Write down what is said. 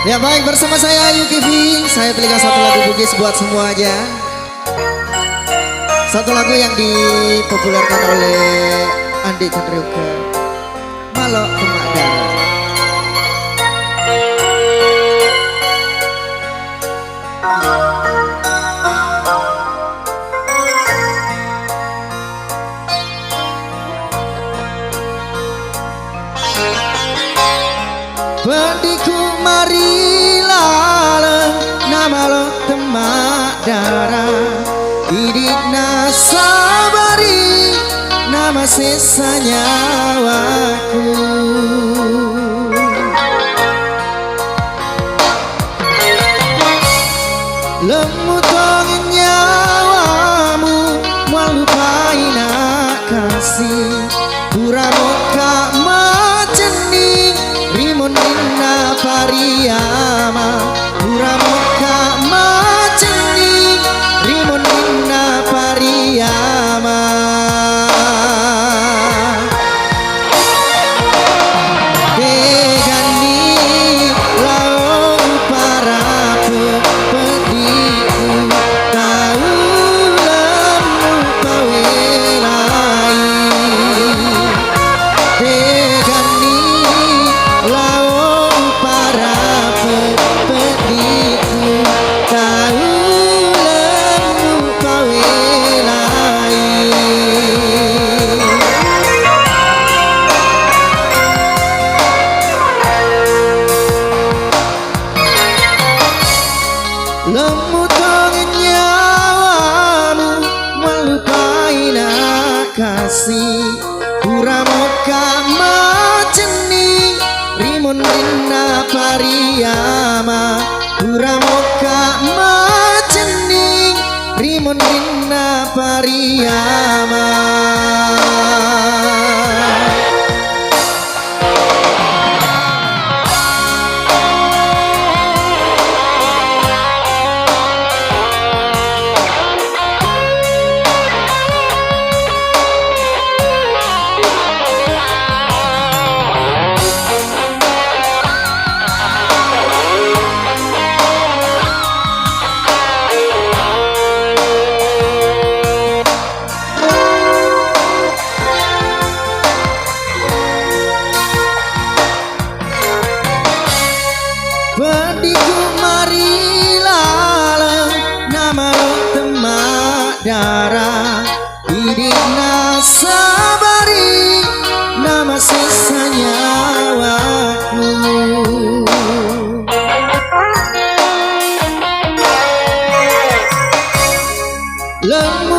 Ya baik, bersama saya Ayu Kivi. Saya pilihkan satu lagu Bugis buat semua aja. Satu lagu yang dipopulerkan oleh Andi Chandrioka, Malok Demak Darah. Pendiku marilah nama lo Demak Darah, idikna sabari nama sisa nyawaku. Lemutong nyawamu melupai nak kasih, puramoka maceni rimun inna pariyama, puramoka maceni rimun inna pariyama. Lemutong nyawamu melupai nak kasih, puramoka maceni rimun inna pariyama, puramoka maceni rimun inna pariyama. Pendiku marilah nama lo Demak Darah, idikna sabari nama sisa nyawaku. Lemu